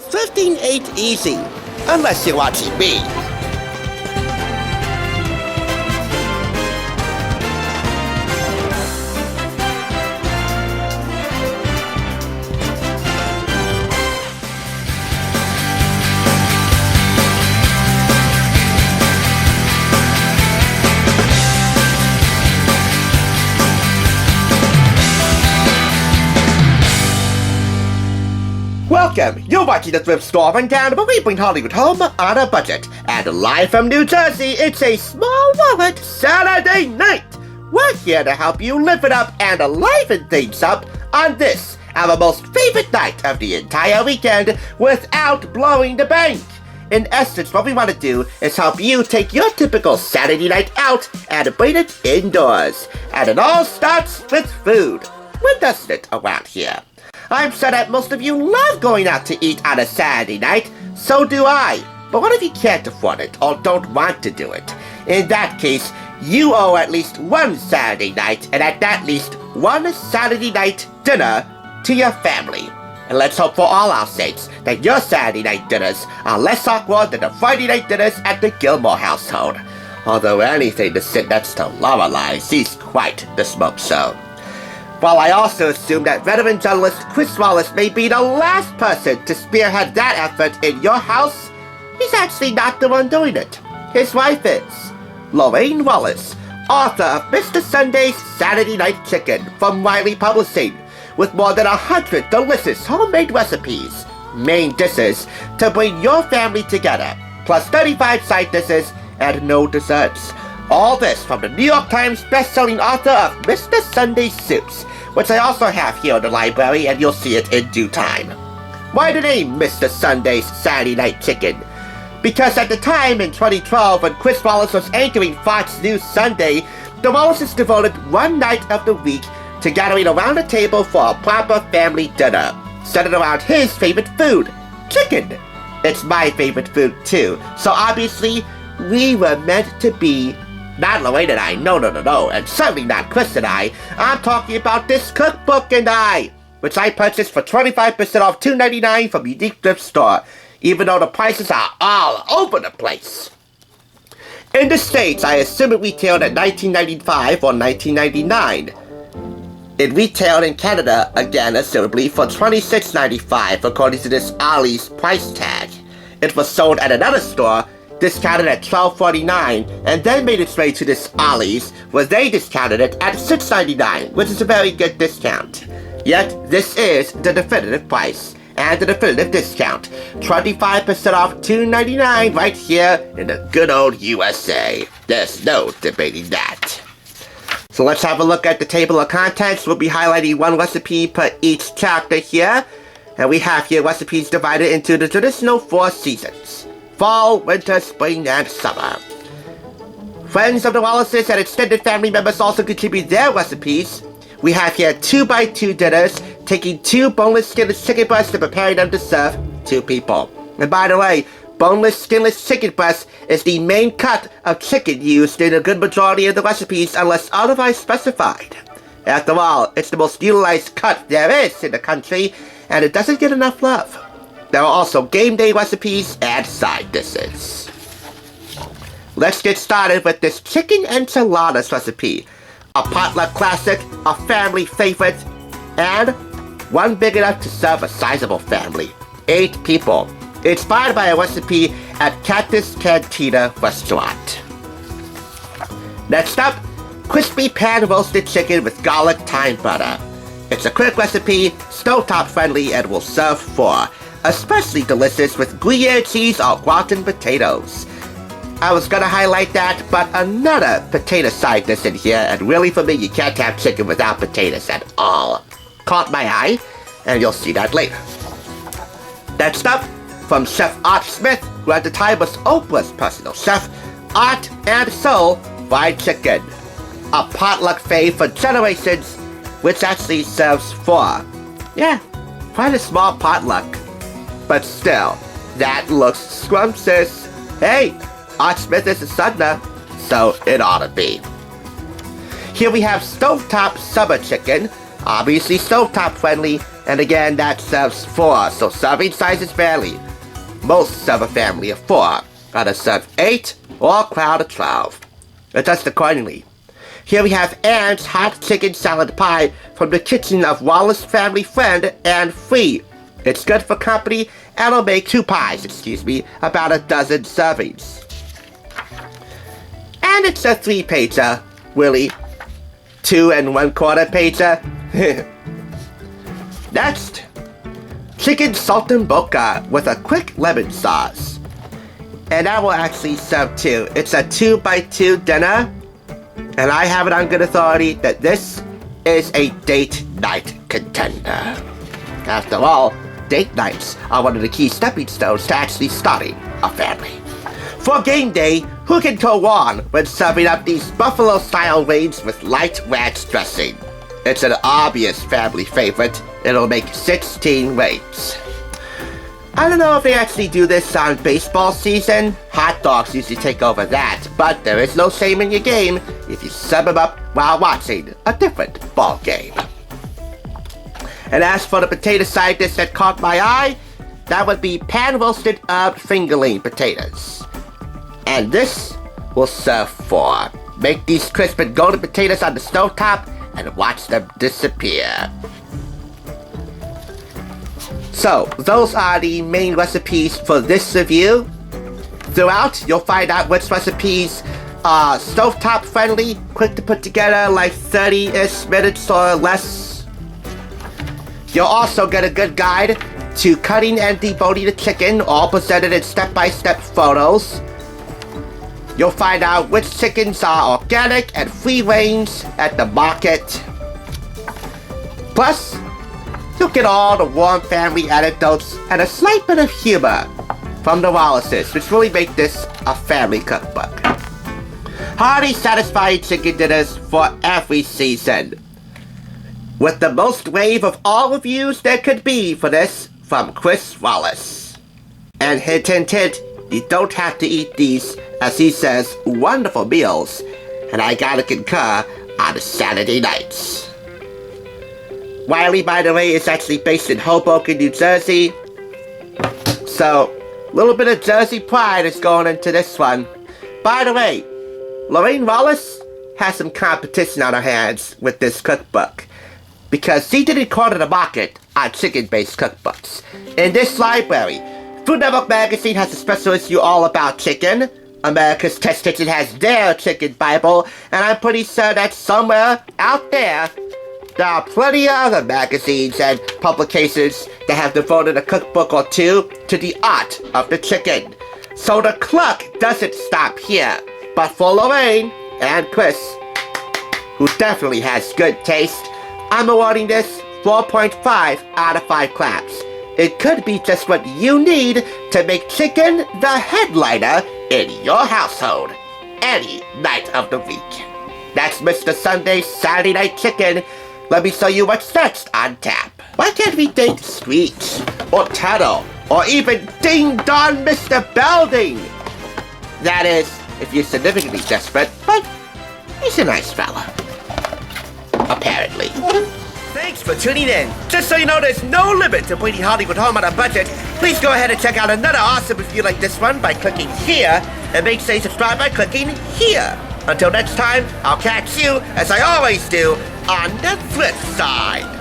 thrifting ain't easy, unless you're watching me. Welcome! You're watching the Thrift Store Rundown, but we bring Hollywood home on a budget. And live from New Jersey, it's a small wallet Saturday night. We're here to help you live it up and liven things up on this, our most favorite night of the entire weekend, without blowing the bank. In essence, what we want to do is help you take your typical Saturday night out and bring it indoors. And it all starts with food. When doesn't it around here? I'm sure that most of you love going out to eat on a Saturday night, so do I. But what if you can't afford it or don't want to do it? In that case, you owe at least one Saturday night and at least one Saturday night dinner to your family. And let's hope for all our sakes that your Saturday night dinners are less awkward than the Friday night dinners at the Gilmore household. Although anything to sit next to Lorelei, she's quite the smoke show. While I also assume that veteran journalist Chris Wallace may be the last person to spearhead that effort in your house, he's actually not the one doing it. His wife is. Lorraine Wallace, author of Mr. Sunday's Saturday Night Chicken from Wiley Publishing, with more than 100 delicious homemade recipes, main dishes, to bring your family together, plus 35 side dishes and no desserts. All this from the New York Times best-selling author of Mr. Sunday's Soups, which I also have here in the library, and you'll see it in due time. Why the name Mr. Sunday's Saturday Night Chicken? Because at the time in 2012, when Chris Wallace was anchoring Fox News Sunday, the Wallaces devoted one night of the week to gathering around a table for a proper family dinner, centered around his favorite food, chicken. It's my favorite food too, so obviously we were meant to be. Not Lorraine and I, no, and certainly not Chris and I. I'm talking about this Cookbook and I, which I purchased for 25% off $2.99 from Unique Thrift Store, even though the prices are all over the place. In the States, I assume it retailed at $19.95 or $19.99. It retailed in Canada, again assumably, for $26.95 according to this Ollie's price tag. It was sold at another store, discounted at $12.49, and then made its way to this Ollie's, where they discounted it at $6.99, which is a very good discount. Yet, this is the definitive price, and the definitive discount. 25% off $2.99 right here in the good old USA. There's no debating that. So let's have a look at the table of contents. We'll be highlighting one recipe per each chapter here, and we have here recipes divided into the traditional 4 seasons: fall, winter, spring, and summer. Friends of the Wallaces and extended family members also contribute their recipes. We have here 2x2 dinners, taking 2 boneless skinless chicken breasts and preparing them to serve 2 people. And by the way, boneless skinless chicken breast is the main cut of chicken used in a good majority of the recipes unless otherwise specified. After all, it's the most utilized cut there is in the country, and it doesn't get enough love. There are also game day recipes and side dishes. Let's get started with this chicken enchiladas recipe. A potluck classic, a family favorite, and one big enough to serve a sizable family. 8 people. Inspired by a recipe at Cactus Cantina Restaurant. Next up, crispy pan-roasted chicken with garlic thyme butter. It's a quick recipe, stovetop friendly, and will serve 4. Especially delicious with Gruyere cheese or gratin potatoes. I was gonna highlight that, but another potato side dish in here, and really for me, you can't have chicken without potatoes at all. Caught my eye, and you'll see that later. Next up, from Chef Art Smith, who at the time was Oprah's personal chef, Art and Soul Fried Chicken. A potluck fave for generations, which actually serves 4. Yeah, quite a small potluck. But still, that looks scrumptious. Hey, Art Smith is a southerner, so it ought to be. Here we have stovetop summer chicken, obviously stovetop friendly, And again, that serves 4, so serving sizes vary. Most serve a family of 4. Others serve 8 or crowd of 12. Adjust accordingly. Here we have Anne's hot chicken salad pie from the kitchen of Wallace family friend Anne Free. It's good for company and will make 2 pies, about a dozen servings. And it's a 3-pager, Willie. 2 1/4 pager. Next, chicken saltimbocca with a quick lemon sauce. And I will actually serve 2. It's a 2x2 dinner. And I have it on good authority that this is a date night contender. After all, date nights are one of the key stepping stones to actually starting a family. For game day, who can go wrong when serving up these buffalo-style wings with light ranch dressing? It's an obvious family favorite. It'll make 16 wings. I don't know if they actually do this on baseball season. Hot dogs usually take over that, but there is no shame in your game if you sub them up while watching a different ball game. And as for the potato side dish that caught my eye, that would be pan-roasted herb fingerling potatoes. And this will serve 4. Make these crisp and golden potatoes on the stovetop and watch them disappear. So, those are the main recipes for this review. Throughout, you'll find out which recipes are stovetop friendly, quick to put together, like 30-ish minutes or less. You'll also get a good guide to cutting and deboning the chicken, all presented in step-by-step photos. You'll find out which chickens are organic and free-range at the market. Plus, you'll get all the warm family anecdotes and a slight bit of humor from the Wallaces, which really make this a family cookbook. Hearty, satisfying chicken dinners for every season. With the most wave of all reviews there could be for this from Chris Wallace. And hint, hint, hint, you don't have to eat these, as he says, wonderful meals, and I gotta concur, on Saturday nights. Wiley, by the way, is actually based in Hoboken, New Jersey. So, a little bit of Jersey pride is going into this one. By the way, Lorraine Wallace has some competition on her hands with this cookbook, because she didn't corner the market on chicken-based cookbooks. In this library, Food Network magazine has a special issue all about chicken. America's Test Kitchen has their chicken Bible, and I'm pretty sure that somewhere out there, there are plenty of other magazines and publications that have devoted a cookbook or 2 to the art of the chicken. So the cluck doesn't stop here. But for Lorraine and Chris, who definitely has good taste, I'm awarding this 4.5 out of 5 claps. It could be just what you need to make chicken the headliner in your household any night of the week. That's Mr. Sunday's Saturday Night Chicken. Let me show you what's next on tap. Why can't we date Screech, or Tuttle, or even Ding Dong Mr. Belding? That is, if you're significantly desperate, but he's a nice fella. Apparently. Thanks for tuning in. Just so you know, there's no limit to bringing Hollywood home on a budget. Please go ahead and check out another awesome review like this one by clicking here, and make sure you subscribe by clicking here. Until next time, I'll catch you, as I always do, on the flip side.